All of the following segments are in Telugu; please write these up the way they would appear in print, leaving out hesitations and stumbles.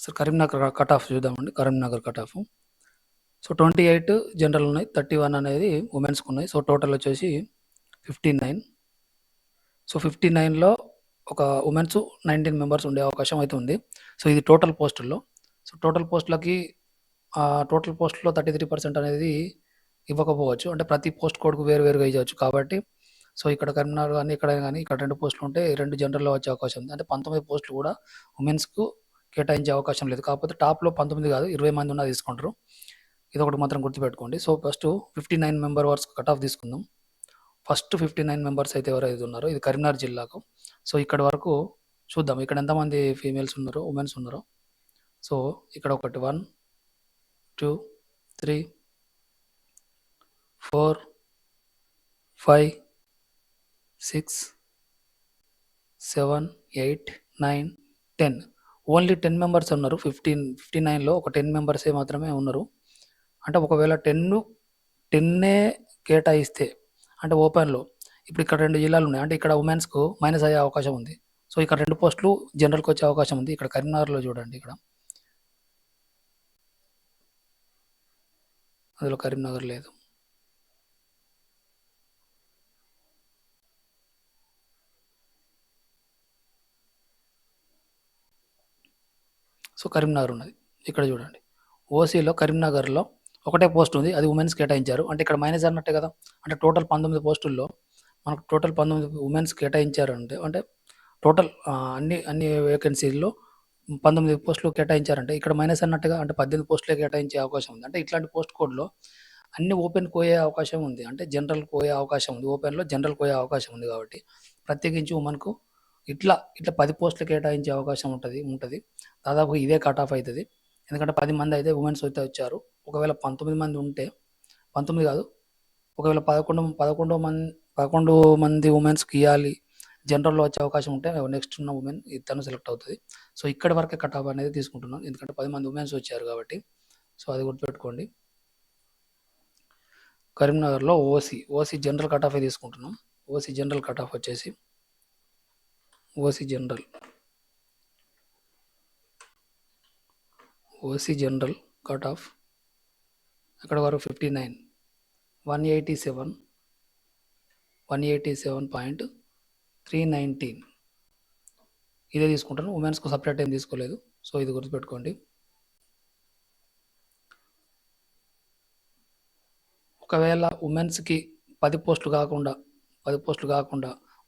సో కరీంనగర్ కట్ ఆఫ్ చూద్దామండి. Karimnagar cut off. So 28 general ఉన్నాయి. 31 అనేది ఉమెన్స్‌కి ఉన్నాయి. సో టోటల్ వచ్చేసి 59. సో 59లో ఒక ఉమెన్స్ 19 మెంబర్స్ ఉండే అవకాశం అయితే ఉంది. సో ఇది టోటల్ పోస్టుల్లో. సో టోటల్ పోస్టులకి టోటల్ పోస్ట్‌లో 33% అనేది ఇవ్వకపోవచ్చు. అంటే ప్రతి పోస్ట్ కోడ్‌కు వేరు వేరుగా ఇవ్వచ్చు కాబట్టి సో ఇక్కడ కరీంనగర్ గాని, ఎక్కడైనా గాని ఇక్కడ 2 పోస్టులు ఉంటే 2 జనరల్‌లో వచ్చే అవకాశం ఉంది. అంటే 19 పోస్టులు కూడా ఉమెన్స్‌కు కేటాయించే అవకాశం లేదు. కాకపోతే టాప్‌లో 19 కాదు 20 మంది ఉన్నా తీసుకుంటారు. ఇదొకటి మాత్రం గుర్తుపెట్టుకోండి. సో ఫస్ట్ 59 మెంబర్ వరకు కట్ ఆఫ్ తీసుకుందాం. ఫస్ట్ 59 మెంబర్స్ అయితే ఎవరైతే ఉన్నారో ఇది కరీంనగర్ జిల్లాకు. సో ఇక్కడి వరకు చూద్దాం. ఇక్కడ ఎంతమంది ఫీమేల్స్ ఉన్నారో, ఉమెన్స్ ఉన్నారో. సో ఇక్కడ ఒకటి 1, 2, 3, 4, 5, 6, 7, 8, 9, 10. ఓన్లీ 10 మెంబర్స్ ఉన్నారు. 59లో ఒక 10 మెంబర్సే మాత్రమే ఉన్నారు. అంటే ఒకవేళ 10 కేటాయిస్తే అంటే ఓపెన్‌లో ఇప్పుడు ఇక్కడ 2 జిల్లాలు ఉన్నాయి. అంటే ఇక్కడ ఉమెన్స్‌కు మైనస్ అయ్యే అవకాశం ఉంది. సో ఇక్కడ 2 పోస్టులు జనరల్‌కి వచ్చే అవకాశం ఉంది. ఇక్కడ కరీంనగర్‌లో చూడండి ఇక్కడ. అందులో కరీంనగర్ లేదు. సో కరీంనగర్ ఉన్నది. ఇక్కడ చూడండి. ఓసీలో కరీంనగర్‌లో ఒకటే పోస్ట్ ఉంది. అది ఉమెన్స్ కేటాయించారు. అంటే ఇక్కడ మైనస్ అన్నట్టే కదా! అంటే టోటల్ 19 పోస్టుల్లో మనకు టోటల్ 19 ఉమెన్స్ కేటాయించారంటే అంటే టోటల్ అన్ని వేకెన్సీల్లో 19 పోస్టులు కేటాయించారంటే ఇక్కడ మైనస్ అన్నట్టుగా అంటే 18 పోస్టులే కేటాయించే అవకాశం ఉంది. అంటే ఇట్లాంటి పోస్ట్ కోడ్‌లో అన్ని ఓపెన్‌కి పోయే అవకాశం ఉంది. అంటే జనరల్‌కి పోయే అవకాశం ఉంది. ఓపెన్‌లో జనరల్‌కి పోయే అవకాశం ఉంది కాబట్టి ప్రత్యేకించి ఉమెన్‌కు ఇట్లా 10 పోస్టులు కేటాయించే అవకాశం ఉంటది. దాదాపు ఇదే కట్ ఆఫ్ అయితది. ఎందుకంటే 10 మంది అయితే ఉమెన్స్ అయితే వచ్చారు. ఒకవేళ 19 మంది ఉంటే 19 కాదు. ఒకవేళ 11 మంది ఉమెన్స్‌కి ఇయ్యాలి. జనరల్‌లో వచ్చే అవకాశం ఉంటే నెక్స్ట్ ఉన్న ఉమెన్ తను సెలెక్ట్ అవుతది. సో ఇక్కడి వరకే కట్ ఆఫ్ అనేది తీసుకుంటున్నాను. ఎందుకంటే 10 మంది ఉమెన్స్ వచ్చారు కాబట్టి. సో అది గుర్తుపెట్టుకోండి. కరీంనగర్‌లో ఓసీ జనరల్ కట్ ఆఫే తీసుకుంటున్నాం. ఓసీ జనరల్ కట్ ఆఫ్ వచ్చేసి ఓసీ జనరల్ కట్ ఆఫ్ అక్కడ వరకు 59 187.319 ఇదే తీసుకుంటాను. ఉమెన్స్‌కు సెపరేట్ ఏం తీసుకోలేదు. సో ఇది గుర్తుపెట్టుకోండి. ఒకవేళ ఉమెన్స్‌కి 10 పోస్టులు కాకుండా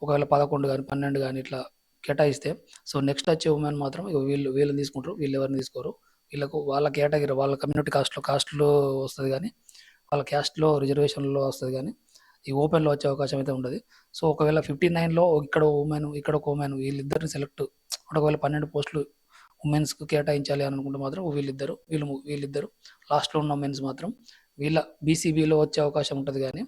ఒకవేళ 11 గాని, 12 గాని ఇట్లా కేటాయిస్తే సో నెక్స్ట్ వచ్చే ఉమెన్ మాత్రం ఇగో వీళ్ళని తీసుకుంటారు. వీళ్ళెవరిని తీసుకోరు. వీళ్ళకు వాళ్ళ కేటగిరీ వాళ్ళ కమ్యూనిటీ కాస్ట్‌లో వస్తది గానీ, వాళ్ళ క్యాస్ట్‌లో రిజర్వేషన్‌లో వస్తది గానీ, ఈ ఓపెన్‌లో వచ్చే అవకాశం అయితే ఉండదు. సో ఒకవేళ 59లో ఇక్కడ ఇక్కడ ఒక ఉమెన్ వీళ్ళిద్దరిని సెలెక్ట్ అంటే ఒకవేళ 12 పోస్టులు ఉమెన్స్‌కి కేటాయించాలి అని అనుకుంటే మాత్రం వీళ్ళిద్దరు లాస్ట్‌లో ఉన్న ఉమెన్స్ మాత్రం వీళ్ళ బీసీబీలో వచ్చే అవకాశం ఉంటది గానీ,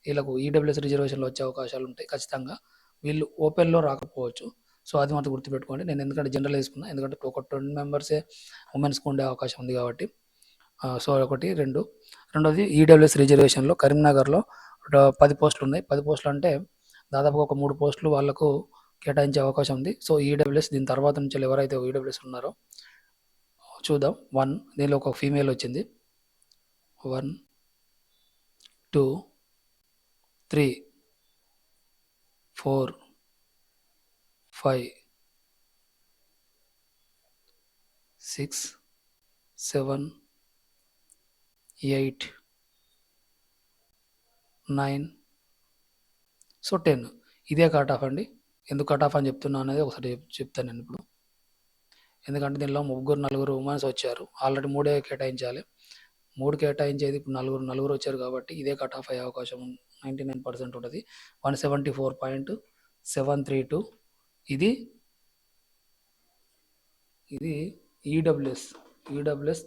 వీళ్ళకు ఈడబ్ల్యూఎస్ రిజర్వేషన్‌లో వచ్చే అవకాశాలు ఉంటాయి ఖచ్చితంగా. వీళ్ళు ఓపెన్‌లో రాకపోవచ్చు. సో అది మాత్రం గుర్తుపెట్టుకోండి. నేను ఎందుకంటే జనరల్ తీసుకున్నా. ఎందుకంటే ఒక 20 మెంబర్సే ఉమెన్స్‌కి ఉండే అవకాశం ఉంది కాబట్టి. సో ఒకటి, రెండోది ఈడబ్ల్యూఎస్ రిజర్వేషన్‌లో కరీంనగర్‌లో 10 పోస్టులు ఉన్నాయి. 10 పోస్టులు అంటే దాదాపుగా ఒక 3 పోస్టులు వాళ్ళకు కేటాయించే అవకాశం ఉంది. సో ఈడబ్ల్యూఎస్ దీని తర్వాత నుంచి ఎవరైతే ఈడబ్ల్యూఎస్ ఉన్నారో చూద్దాం. 1 దీనిలో ఒక ఫీమేల్ వచ్చింది. 1, 2, 3, 4, 5, 6, 7, 8, 9 సో 10 ఇదే కట్ ఆఫ్ అండి. ఎందుకు కట్ ఆఫ్ అని చెప్తున్నా అనేది ఒకసారి చెప్తాను నేను ఇప్పుడు. ఎందుకంటే దీనిలో నలుగురు ఉమెన్స్ వచ్చారు. ఆల్రెడీ 3 కేటాయించాలి. 3 కేటాయించేది ఇప్పుడు నలుగురు వచ్చారు కాబట్టి ఇదే కట్ ఆఫ్ అయ్యే అవకాశం 99% ఉంటది. 174.732 ఇది ఈడబ్ల్యూఎస్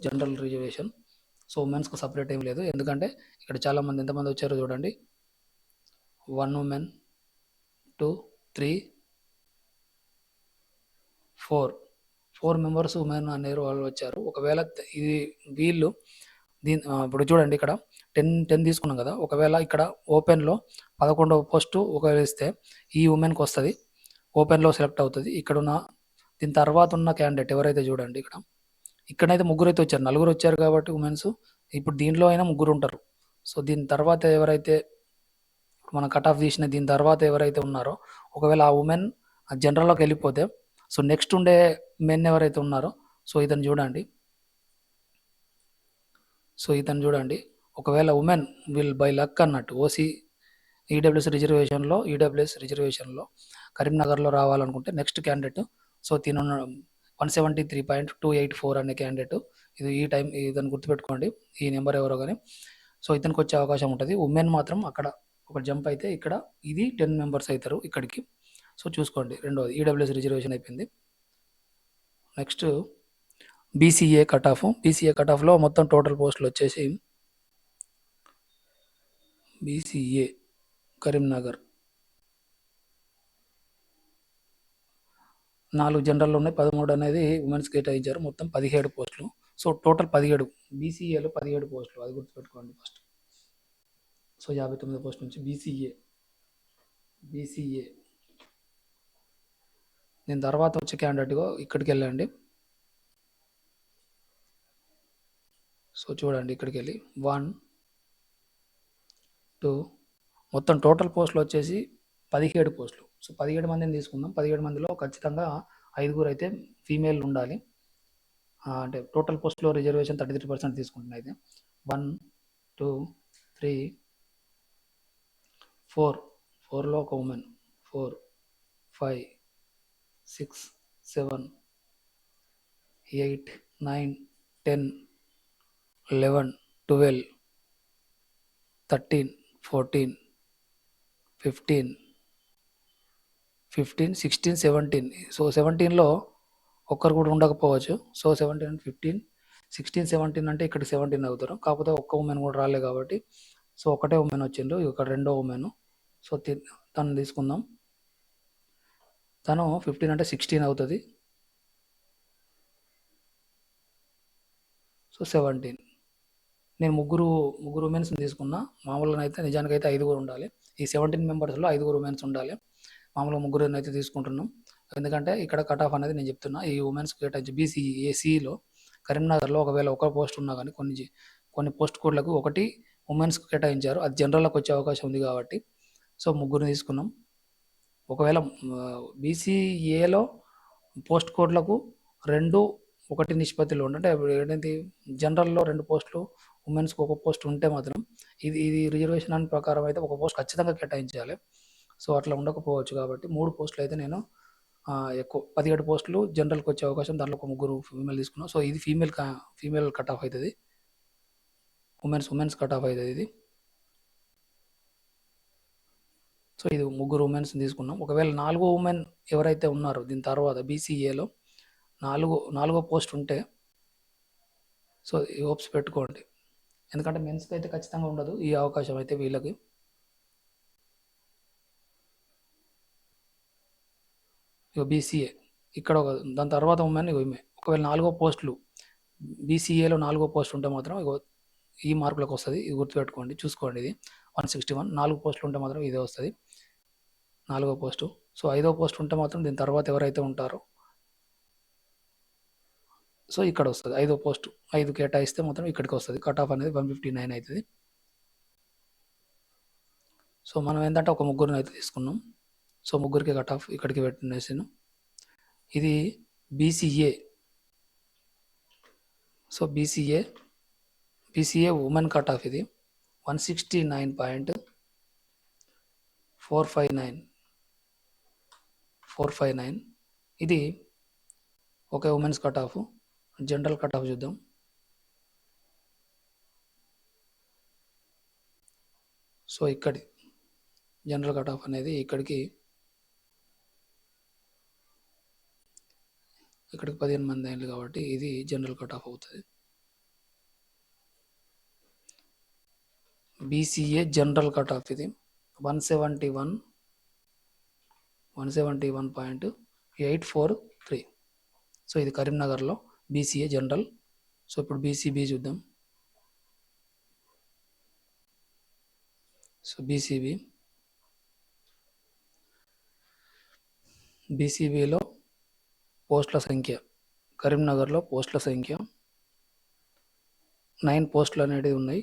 జనరల్ రిజర్వేషన్. సో ఉమెన్స్‌కు సెపరేట్ ఏం లేదు. ఎందుకంటే ఇక్కడ చాలామంది ఎంతమంది వచ్చారో చూడండి. 1 ఉమెన్, 2, 3, 4 మెంబర్స్ ఉమెన్ అనేరు వాళ్ళు వచ్చారు. ఒకవేళ ఇది వీళ్ళు ఇప్పుడు చూడండి ఇక్కడ 10 తీసుకున్నాం కదా! ఒకవేళ ఇక్కడ ఓపెన్‌లో 11వ పోస్టు ఒకవేళ ఇస్తే ఈ ఉమెన్‌కి వస్తది. ఓపెన్‌లో సెలెక్ట్ అవుతది. ఇక్కడున్న దీని తర్వాత ఉన్న క్యాండిడేట్ ఎవరైతే చూడండి ఇక్కడ ఇక్కడైతే ముగ్గురైతే వచ్చారు, నలుగురు వచ్చారు కాబట్టి ఉమెన్స్. ఇప్పుడు దీంట్లో అయినా ముగ్గురు ఉంటారు. సో దీని తర్వాత ఎవరైతే మనం కట్ ఆఫ్ తీసిన దీని తర్వాత ఎవరైతే ఉన్నారో, ఒకవేళ ఆ ఉమెన్ జనరల్లోకి వెళ్ళిపోతే, సో నెక్స్ట్ ఉండే మెన్ ఎవరైతే ఉన్నారో, సో ఇతను చూడండి, ఒకవేళ ఉమెన్ విల్ బై లక్ అన్నట్టు ఓసీ ఈడబ్ల్యూఎస్ రిజర్వేషన్లో కరీంనగర్లో రావాలనుకుంటే నెక్స్ట్ క్యాండిడేట్, సో తిను 173.284 అనే క్యాండిడేట్, ఇది ఈ టైం ఇదని గుర్తుపెట్టుకోండి, ఈ నెంబర్ ఎవరో కానీ. సో ఇతనికి వచ్చే అవకాశం ఉంటుంది. ఉమెన్ మాత్రం అక్కడ ఒక జంప్ అయితే ఇక్కడ ఇది 10 మెంబర్స్ అవుతారు ఇక్కడికి. సో చూసుకోండి. రెండోది ఈడబ్ల్యూఎస్ రిజర్వేషన్ అయిపోయింది. నెక్స్ట్ బీసీఏ కట్ ఆఫ్లో మొత్తం టోటల్ పోస్టులు వచ్చేసి బీసీఏ కరీంనగర్ 4 జనరల్ ఉన్నాయి, 13 అనేది ఉమెన్స్ కేటాయించారు, మొత్తం 17 పోస్టులు. సో టోటల్ 17, బీసీఏలో 17 పోస్టులు, అది గుర్తుపెట్టుకోండి ఫస్ట్. సో 59 పోస్టుల నుంచి బీసీఏ దీని తర్వాత వచ్చే క్యాండిడేట్గా ఇక్కడికి వెళ్ళండి. సో చూడండి, ఇక్కడికి వెళ్ళి 1, 2 మొత్తం టోటల్ పోస్టులు వచ్చేసి 17 పోస్టులు. సో 17 మందిని తీసుకుందాం. 17 మందిలో ఖచ్చితంగా 5 అయితే ఫీమేల్ ఉండాలి. అంటే టోటల్ పోస్టులో రిజర్వేషన్ 33% తీసుకుంటున్నాయి. అయితే 1, 2, 3, 4లో ఒక ఉమెన్, 4, 5, 6, 7, 8, 9, 10, 11, 12, 13, 14, 15, 16, 17. సో 17లో ఒక్కరు కూడా ఉండకపోవచ్చు. సో 17, 15, 16, 17 అంటే ఇక్కడ 17 అవుతారు. కాకపోతే ఒక్క ఉమెన్ కూడా రాలే కాబట్టి సో ఒకటే ఉమెన్ వచ్చిండ్రు, ఇక్కడ రెండో ఉమెన్. సో తను తీసుకుందాం. తను 15 అంటే 16 అవుతుంది. సో 17. నేను ముగ్గురు ఉమెన్స్ తీసుకున్నా. మామూలుగా అయితే నిజానికైతే 5 ఉండాలి. ఈ 17 మెంబర్స్లో 5 ఉమెన్స్ ఉండాలి. మామూలుగా ముగ్గురు అయితే తీసుకుంటున్నాం. ఎందుకంటే ఇక్కడ కట్ ఆఫ్ అనేది నేను చెప్తున్నా. ఈ ఉమెన్స్ కేటాయించి బీసీఏసీలో కరీంనగర్లో ఒకవేళ ఒక పోస్ట్ ఉన్నా కానీ కొన్ని పోస్ట్ కోడ్లకు ఒకటి ఉమెన్స్కి కేటాయించారు, అది జనరల్లోకి వచ్చే అవకాశం ఉంది కాబట్టి సో ముగ్గురు తీసుకున్నాం. ఒకవేళ బీసీఏలో పోస్ట్ కోడ్లకు 2:1 నిష్పత్తిలో అంటే ఏంటంటే జనరల్లో 2 పోస్టులు, ఉమెన్స్కి ఒక పోస్ట్ ఉంటే మాత్రం ఇది రిజర్వేషన్ అని ప్రకారం అయితే ఒక పోస్ట్ ఖచ్చితంగా కేటాయించాలి. సో అట్లా ఉండకపోవచ్చు కాబట్టి 3 పోస్టులు అయితే నేను ఎక్కువ 17 పోస్టులు జనరల్కి వచ్చే అవకాశం, దాంట్లో ఒక ముగ్గురు ఫీమేల్ తీసుకున్నాం. సో ఇది ఫీమేల్ కట్ ఆఫ్ అవుతుంది, ఉమెన్స్ కట్ ఆఫ్ అవుతుంది ఇది. సో ఇది ముగ్గురు ఉమెన్స్ తీసుకున్నాం. ఒకవేళ 4వ ఉమెన్ ఎవరైతే ఉన్నారో దీని తర్వాత బీసీఏలో 4వ పోస్ట్ ఉంటే సో ఈ హోప్స్ పెట్టుకోండి. ఎందుకంటే మెన్స్కి అయితే ఖచ్చితంగా ఉండదు ఈ అవకాశం అయితే వీళ్ళకి. ఇక బీసీఏ ఇక్కడ దాని తర్వాత ఉమెన్ ఈమె. ఒకవేళ 4వ పోస్టులు బీసీఏలో 4వ పోస్ట్ ఉంటే మాత్రం ఈ మార్కులకు వస్తుంది, ఇది గుర్తుపెట్టుకోండి. చూసుకోండి, ఇది 161. 4 పోస్టులు ఉంటే మాత్రం ఇదే వస్తుంది, 4వ పోస్టు. సో 5వ పోస్ట్ ఉంటే మాత్రం దీని తర్వాత ఎవరైతే ఉంటారో సో ఇక్కడ వస్తుంది 5వ పోస్టు. 5 కేటాయిస్తే మాత్రం ఇక్కడికి వస్తుంది. కట్ ఆఫ్ అనేది 159 అవుతుంది. సో మనం ఏంటంటే ఒక ముగ్గురిని అయితే తీసుకున్నాం. సో ముగ్గురికి కట్ ఆఫ్ ఇక్కడికి పెట్టినేసాను. ఇది BCA. So BCA women cut off ఇది 169.459. ఇది ఒక women's cut off. General cut of చూద్దాం. సో ఇక్కడి జనరల్ కట్ ఆఫ్ అనేది ఇక్కడికి 15 మంది అయింది కాబట్టి ఇది జనరల్ కట్ ఆఫ్ అవుతుంది. బీసీఏ జనరల్ కట్ ఆఫ్ ఇది 171.843. సో ఇది కరీంనగర్లో బీసీఏ జనరల్. సో ఇప్పుడు బీసీబీ చూద్దాం. సో బీసీబీలో పోస్టుల సంఖ్య, కరీంనగర్లో పోస్టుల సంఖ్య 9 పోస్టులు అనేటివి ఉన్నాయి.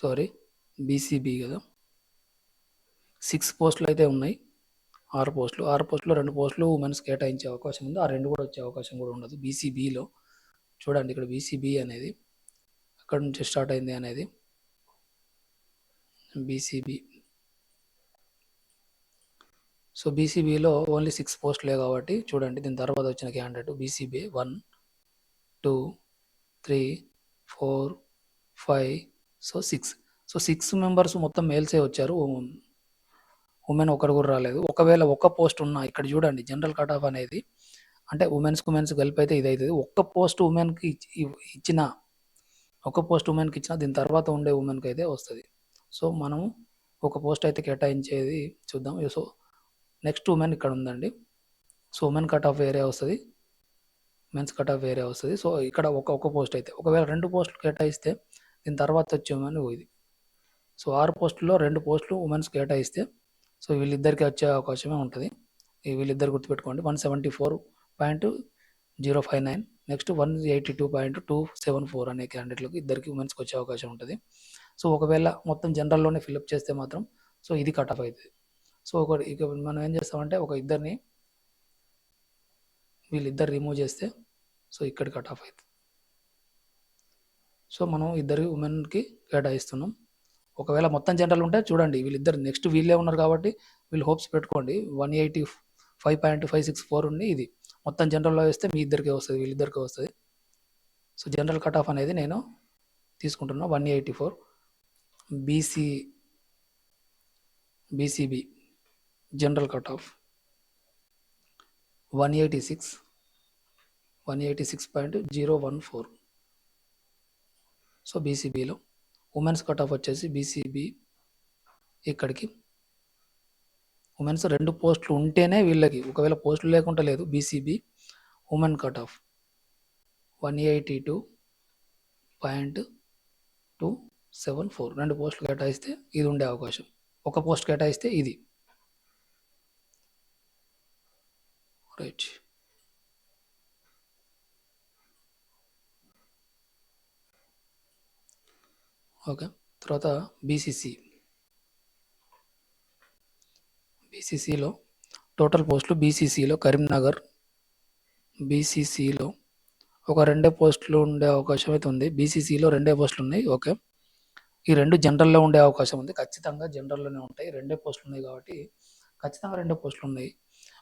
సారీ, బీసీబీ కదా, 6 పోస్టులు అయితే ఉన్నాయి. 6 పోస్టులు, 6 పోస్టులో 2 పోస్టులు ఉమెన్స్ కేటాయించే అవకాశం ఉంది. ఆ 2 కూడా వచ్చే అవకాశం కూడా ఉండదు. బీసీబీలో చూడండి, ఇక్కడ బీసీబీ అనేది ఎక్కడి నుంచి స్టార్ట్ అయింది అనేది, బీసీబీ. సో బీసీబీలో ఓన్లీ 6 పోస్టులే కాబట్టి చూడండి, దీని తర్వాత వచ్చిన candidate BCB 1, 2, 3, 4, 5, so 6. So 6 members మొత్తం మేల్సే వచ్చారు, ఉమెన్ ఒకరు కూడా రాలేదు. ఒకవేళ ఒక్క పోస్ట్ ఉన్నా, ఇక్కడ చూడండి జనరల్ కట్ ఆఫ్ అనేది అంటే ఉమెన్స్ కలిపి అయితే ఇది అవుతుంది. ఒక్క పోస్ట్ ఉమెన్కి ఇచ్చిన ఒక పోస్ట్ ఉమెన్కి ఇచ్చిన దీని తర్వాత ఉండే ఉమెన్కి అయితే వస్తుంది. సో మనం ఒక పోస్ట్ అయితే కేటాయించేది చూద్దాం. సో నెక్స్ట్ ఉమెన్ ఇక్కడ ఉందండి. సో ఉమెన్ కట్ ఆఫ్ వేరే వస్తుంది, మెన్స్ కట్ ఆఫ్ వేరే వస్తుంది. సో ఇక్కడ ఒక పోస్ట్ అయితే, ఒకవేళ 2 పోస్టులు కేటాయిస్తే దీని తర్వాత వచ్చే ఉమెన్ ఇది. సో 6 పోస్టుల్లో 2 పోస్టులు ఉమెన్స్ కేటాయిస్తే సో వీళ్ళిద్దరికి వచ్చే అవకాశమే ఉంటుంది. వీళ్ళిద్దరు గుర్తుపెట్టుకోండి. 174.059, నెక్స్ట్ 182.274 అనే క్యాండిడేట్లకు ఇద్దరికి ఉమెన్స్కి వచ్చే అవకాశం ఉంటుంది. సో ఒకవేళ మొత్తం జనరల్లోనే ఫిల్అప్ చేస్తే మాత్రం సో ఇది కట్ ఆఫ్ అవుతుంది. సో ఇక మనం ఏం చేస్తామంటే వీళ్ళిద్దరు రిమూవ్ చేస్తే సో ఇక్కడ కట్ ఆఫ్ అవుతుంది. సో మనం ఇద్దరు ఉమెన్కి కేటాయిస్తున్నాం. ఒకవేళ మొత్తం జనరల్ ఉంటే చూడండి, వీళ్ళిద్దరు నెక్స్ట్ వీళ్ళే ఉన్నారు కాబట్టి వీళ్ళు హోప్స్ పెట్టుకోండి. 185.564 ఉంది. ఇది మొత్తం జనరల్లో వేస్తే మీ ఇద్దరికే వస్తుంది, వీళ్ళిద్దరికే వస్తుంది. సో జనరల్ కట్ ఆఫ్ అనేది నేను తీసుకుంటున్నా 184. BCB general cut off 186.014. So బీసీబీలో ఉమెన్స్ కట్ ఆఫ్ వచ్చేసి బీసీబీ ఇక్కడికి ఉమెన్స్ 2 పోస్టులు ఉంటేనే వీళ్ళకి, ఒకవేళ పోస్టులు లేకుండా లేదు. BCB women cut of 182.274. 2 పోస్టులు కేటాయిస్తే ఇది ఉండే అవకాశం, ఒక పోస్ట్ కేటాయిస్తే ఇది. రైట్. ఓకే, తర్వాత బీసీసీలో టోటల్ పోస్టులు, బీసీసీలో కరీంనగర్ బీసీసీలో ఒక 2 పోస్టులు ఉండే అవకాశం అయితే ఉంది. బీసీసీలో 2 పోస్టులు ఉన్నాయి. ఓకే, ఈ 2 జనరల్లో ఉండే అవకాశం ఉంది. ఖచ్చితంగా జనరల్లోనే ఉంటాయి. 2 పోస్టులు ఉన్నాయి కాబట్టి ఖచ్చితంగా 2 పోస్టులు ఉన్నాయి.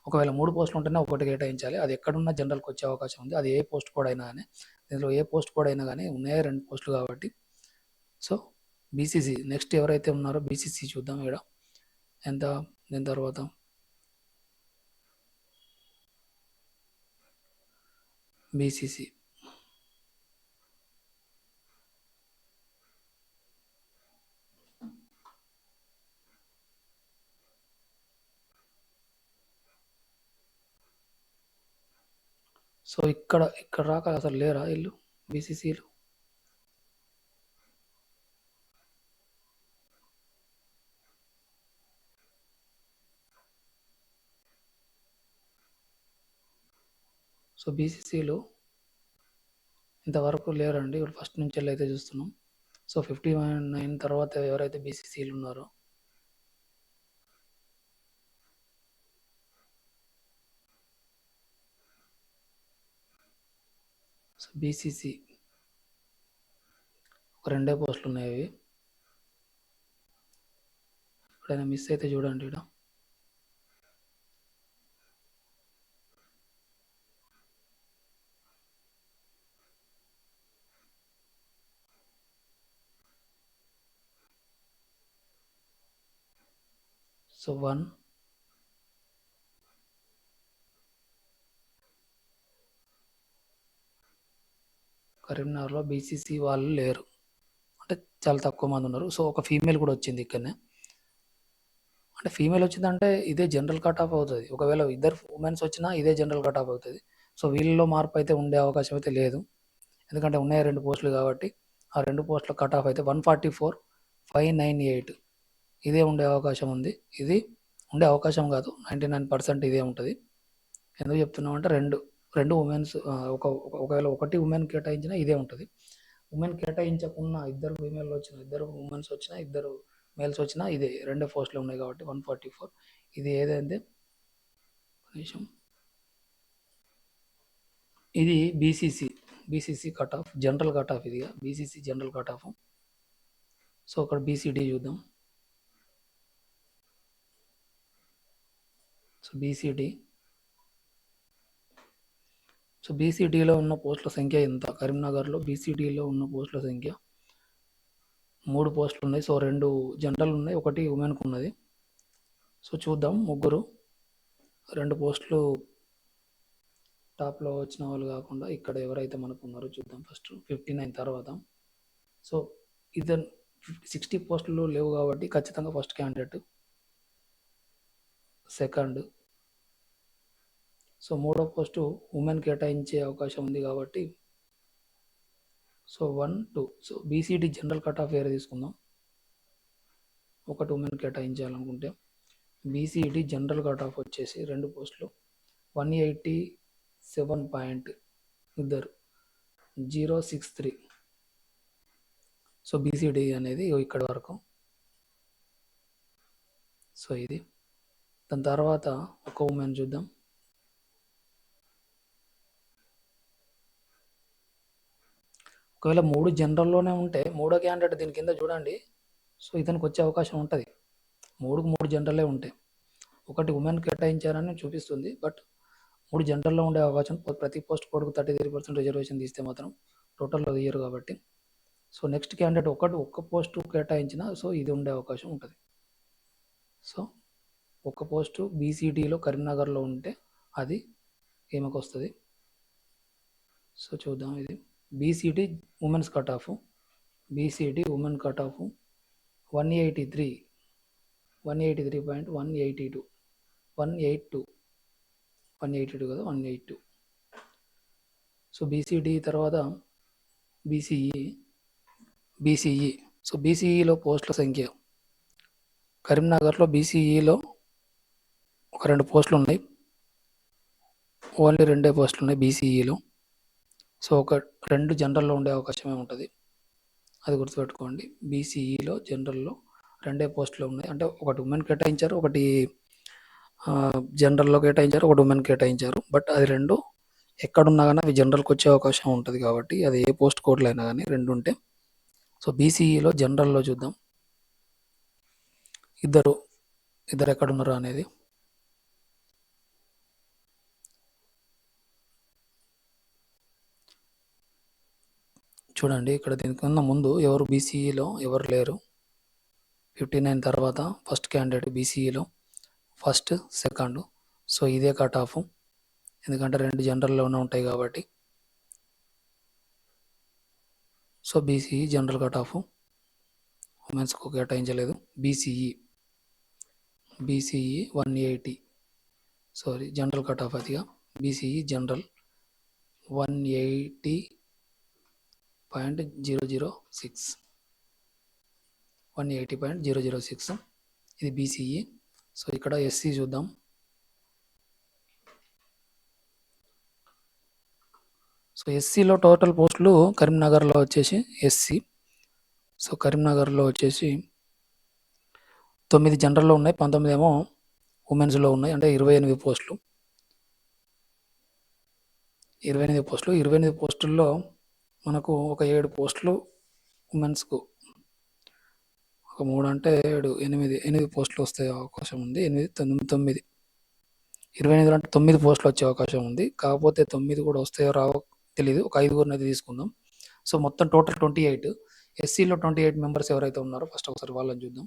ఒకవేళ 3 పోస్టులు ఉంటేనే ఒకటి కేటాయించాలి. అది ఎక్కడున్నా జనరల్కి వచ్చే అవకాశం ఉంది. అది ఏ పోస్ట్ కోడ్ అయినా కానీ, దీనిలో ఏ పోస్ట్ కోడ్ అయినా కానీ ఉన్నాయి 2 పోస్టులు కాబట్టి. సో బీసీసీ నెక్స్ట్ ఎవరైతే ఉన్నారో బీసీసీ చూద్దాం. ఇక్కడ ఎంత, దీని తర్వాత బీసీసీ సో ఇక్కడ రాక అసలు లేరా వీళ్ళు బీసీసీలు? సో బీసీసీలు ఇంతవరకు లేరండి. ఇప్పుడు ఫస్ట్ నుంచి అయితే చూస్తున్నాం. సో 59 తర్వాత ఎవరైతే బీసీసీలు ఉన్నారో సో బీసీసీ ఒక 2 పోస్టులు ఉన్నాయి. అవి ఎప్పుడైనా మిస్ అయితే చూడండి. ఇక్కడ సో 1, కరీంనగర్లో బీసీసీ వాళ్ళు లేరు, అంటే చాలా తక్కువ మంది ఉన్నారు. సో ఒక ఫీమేల్ కూడా వచ్చింది ఇక్కడనే. అంటే ఫీమేల్ వచ్చిందంటే ఇదే జనరల్ కట్ ఆఫ్ అవుతుంది. ఒకవేళ ఇద్దరు ఉమెన్స్ వచ్చినా ఇదే జనరల్ కట్ ఆఫ్ అవుతుంది. సో వీళ్ళలో మార్పు అయితే ఉండే అవకాశం అయితే లేదు, ఎందుకంటే ఉన్నాయి 2 పోస్టులు కాబట్టి. ఆ 2 పోస్టుల కట్ ఆఫ్ అయితే 144.598 ఇదే ఉండే అవకాశం ఉంది. ఇది ఉండే అవకాశం కాదు, 99% ఇదే ఉంటుంది. ఎందుకు చెప్తున్నాం అంటే రెండు ఉమెన్స్ ఒకవేళ ఒకటి ఉమెన్ కేటాయించినా ఇదే ఉంటుంది. ఉమెన్ కేటాయించకున్న ఇద్దరు ఫీమేల్ వచ్చిన, ఇద్దరు ఉమెన్స్ వచ్చినా, ఇద్దరు మేల్స్ వచ్చినా ఇదే రెండే పోస్టులు ఉన్నాయి కాబట్టి 144. ఇది ఏదైతే నిమిషం, ఇది BCC cut off, general cut off, ఇది BCC general cut off. So అక్కడ బీసీడీ చూద్దాం. సో బీసీడీలో ఉన్న పోస్టుల సంఖ్య ఎంత? కరీంనగర్లో బీసీడీలో ఉన్న పోస్టుల సంఖ్య 3 పోస్టులు ఉన్నాయి. సో 2 జనరల్ ఉన్నాయి, 1 ఉమెన్కు ఉన్నది. సో చూద్దాం, ముగ్గురు 2 పోస్టులు టాప్లో వచ్చిన వాళ్ళు కాకుండా ఇక్కడ ఎవరైతే మనకు ఉన్నారో చూద్దాం. ఫస్ట్ 59 తర్వాత. సో ఇద్దరు 60 పోస్టులు లేవు కాబట్టి ఖచ్చితంగా ఫస్ట్ క్యాండిడేట్, సెకండ్. సో 3వ పోస్టు ఉమెన్ కేటాయించే అవకాశం ఉంది కాబట్టి so 1, 2. So BCD general cut off వేరే తీసుకుందాం. 1 ఉమెన్ కేటాయించాలనుకుంటే బీసీడీ జనరల్ కట్ ఆఫ్ వచ్చేసి 2 పోస్టులు 187 పాయింట్, ఇద్దరు 063. సో బీసీడీ అనేది ఇక్కడ వరకు. సో ఇది. దాని తర్వాత ఒక ఉమెన్ చూద్దాం. ఒకవేళ 3 జనరల్లోనే ఉంటే 3వ క్యాండిడేట్ దీని కింద చూడండి. సో ఇతనికి వచ్చే అవకాశం ఉంటుంది. 3కు 3 జనరలే ఉంటాయి. 1 ఉమెన్ కేటాయించారని చూపిస్తుంది, బట్ 3 జనరల్లో ఉండే అవకాశం. ప్రతి పోస్ట్ కోడ్కు 33% రిజర్వేషన్ తీస్తే మాత్రం టోటల్లో తీయరు కాబట్టి. సో నెక్స్ట్ క్యాండిడేట్ ఒక్క పోస్టు కేటాయించినా సో ఇది ఉండే అవకాశం ఉంటుంది. సో ఒక పోస్టు బీసీడీలో కరీంనగర్లో ఉంటే అది ఏమకు వస్తుంది. సో చూద్దాం. ఇది BCD women's cut off, BCD women cut off 183, 183.182, 182 కదా, 182. సో బీసీడీ తర్వాత బీసీఈ. సో బీసీఈలో పోస్టుల సంఖ్య కరీంనగర్లో బీసీఈలో ఒక 2 పోస్టులు ఉన్నాయి, ఓన్లీ 2 పోస్టులు ఉన్నాయి బీసీఈలో. సో 2 జనరల్లో ఉండే అవకాశమే ఉంటుంది, అది గుర్తుపెట్టుకోండి. బీసీఈలో జనరల్లో 2 పోస్టులు ఉన్నాయి, అంటే 1 ఉమెన్ కేటాయించారు, 1 జనరల్లో కేటాయించారు, 1 ఉమెన్ కేటాయించారు. బట్ అది 2 ఎక్కడున్నా కానీ అవి జనరల్కి వచ్చే అవకాశం ఉంటుంది కాబట్టి అది ఏ పోస్ట్ కోడ్లు అయినా కానీ 2 ఉంటే. సో బీసీఈలో జనరల్లో చూద్దాం, ఇద్దరు ఎక్కడున్నారు అనేది. చూడండి, ఇక్కడ దీనికన్నా ముందు ఎవరు బీసీఈలో ఎవరు లేరు. 59 తర్వాత ఫస్ట్ క్యాండిడేట్ బీసీఈలో, ఫస్ట్, సెకండ్. సో ఇదే కట్ ఆఫ్, ఎందుకంటే 2 జనరల్లోనే ఉంటాయి కాబట్టి. So BCE general cut off, ఉమెన్స్కు కేటాయించలేదు. BCE 180, sorry general cut off అదిగా. BCE general 180.006, 180.006. ఇది బీసీఈ. సో ఇక్కడ ఎస్సీ చూద్దాం. సో ఎస్సీలో టోటల్ పోస్టులు కరీంనగర్లో వచ్చేసి ఎస్సీ. సో కరీంనగర్లో వచ్చేసి 9 జనరల్లో ఉన్నాయి, 19 ఏమో ఉమెన్స్లో ఉన్నాయి, అంటే 28 పోస్టులు. 28 పోస్టుల్లో మనకు ఒక 7 పోస్టులు ఉమెన్స్కు, ఒక 3 అంటే 7, 8 పోస్టులు వస్తే అవకాశం ఉంది. 8, 9, 28 అంటే 9 పోస్టులు వచ్చే అవకాశం ఉంది. కాకపోతే 9 కూడా వస్తాయో రావో తెలియదు, ఒక 5 అయితే తీసుకుందాం. సో మొత్తం టోటల్ 28. ఎస్సీలో 28 మెంబర్స్ ఎవరైతే ఉన్నారో ఫస్ట్ ఒకసారి వాళ్ళని చూద్దాం.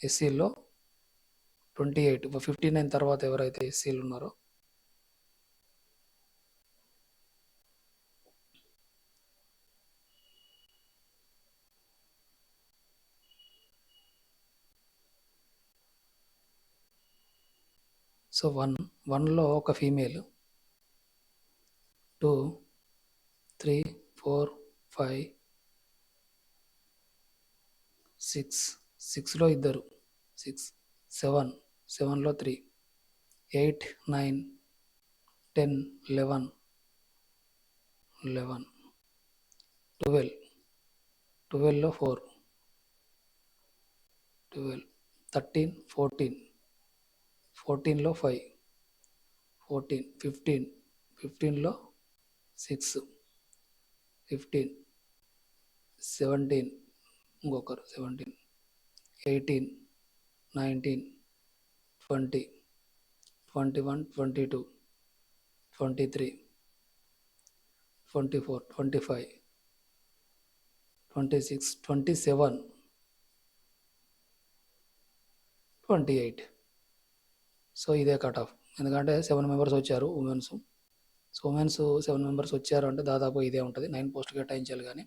ఎస్సీలో 28, 59 తర్వాత ఎవరైతే ఎస్సీలు ఉన్నారో సో 1లో ఒక ఫీమేల్, 2, 3, 4, 5, 6లో ఇద్దరు, 6, 7లో 3, 8, 9, 10, 11, 12. 12లో 4, 12, 13, 14, 14లో 5, 14, 15, 15లో 6, 15, 17, ఇంకొకరు 17, 18, 19, 20, 21, 22, 23, 24, 25, 26, 27, 28. సో ఇదే కట్ ఆఫ్. ఎందుకంటే 7 మెంబర్స్ వచ్చారు ఉమెన్స్. సో ఉమెన్స్ 7 మెంబర్స్ వచ్చారు అంటే దాదాపు ఇదే ఉంటుంది. 9 పోస్టులు కేటాయించాలి కానీ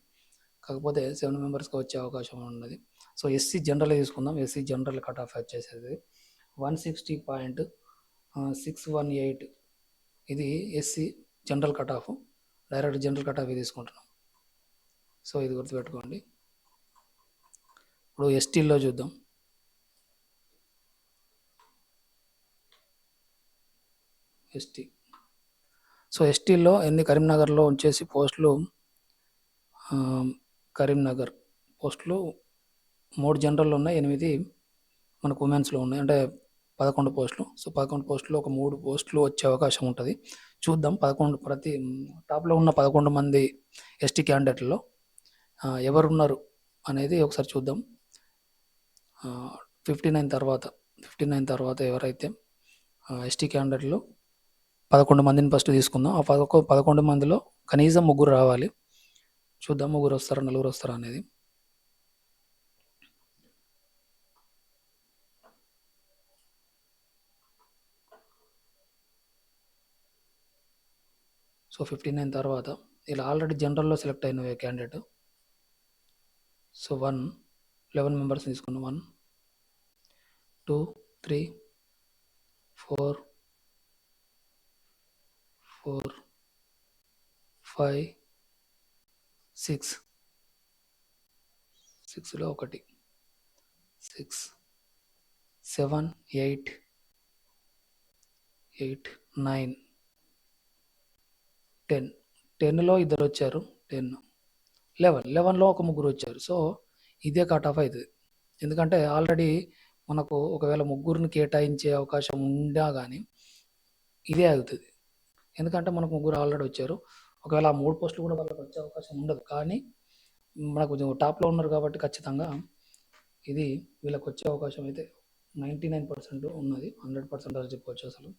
కాకపోతే 7 మెంబర్స్కి వచ్చే అవకాశం ఉన్నది. సో ఎస్సీ జనరల్ తీసుకుందాం. ఎస్సీ జనరల్ కట్ ఆఫ్ వచ్చేసేది 160.618. ఇది SC general cut of. Direct general cut of తీసుకుంటున్నాం. సో ఇది గుర్తుపెట్టుకోండి. ఇప్పుడు ఎస్టీలో చూద్దాం. ఎస్టీ. సో ఎస్టీలో ఎన్ని కరీంనగర్లో వచ్చేసి పోస్టులు, కరీంనగర్ పోస్టులు 3 జనరల్లో ఉన్నాయి, 8 మనకు ఉమెన్స్లో ఉన్నాయి. అంటే 11 పోస్టులు. సో 11 పోస్టులు ఒక 3 పోస్టులు వచ్చే అవకాశం ఉంటుంది. చూద్దాం. ప్రతి టాప్లో ఉన్న 11 మంది ఎస్టీ క్యాండిడేట్లో ఎవరున్నారు అనేది ఒకసారి చూద్దాం. 59 తర్వాత ఎవరైతే ఎస్టీ క్యాండిడేట్లు 11 మందిని ఫస్ట్ తీసుకుందాం. ఆ 11 మందిలో కనీసం 3 రావాలి. చూద్దాం 3 వస్తారా 4 వస్తారా అనేది. సో 59 తర్వాత ఇలా ఆల్రెడీ జనరల్లో సెలెక్ట్ అయిన క్యాండిడేట్. సో 11 మెంబర్స్ తీసుకున్నాం. 1, 2, 3, 4, 5, 6, 6లో 1, 6, 7, 8, 9, 10. 10లో 2 వచ్చారు. 10, 11లో ఒక 3 వచ్చారు. సో ఇదే కట్ ఆఫ్ అవుతుంది. ఎందుకంటే ఆల్రెడీ మనకు ఒకవేళ 3ని కేటాయించే అవకాశం ఉండా కానీ ఇదే అవుతుంది. ఎందుకంటే మనకు 3 ఆల్రెడీ వచ్చారు. ఒకవేళ ఆ 3 పోస్టులు కూడా వాళ్ళకి వచ్చే అవకాశం ఉండదు. కానీ మనకు టాప్లో ఉన్నారు కాబట్టి ఖచ్చితంగా ఇది వీళ్ళకి వచ్చే అవకాశం అయితే 99% ఉన్నది. 100% అని చెప్పవచ్చు అసలు.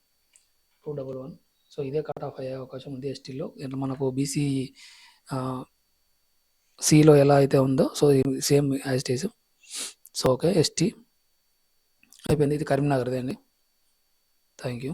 211. సో ఇదే కట్ ఆఫ్ అయ్యే అవకాశం ఉంది ఎస్టీలో. మనకు బీసీ సిలో ఎలా అయితే ఉందో so same as it is. So okay, ST అయిపోయింది. ఇది కరీంనగర్దే అండి. Thank you.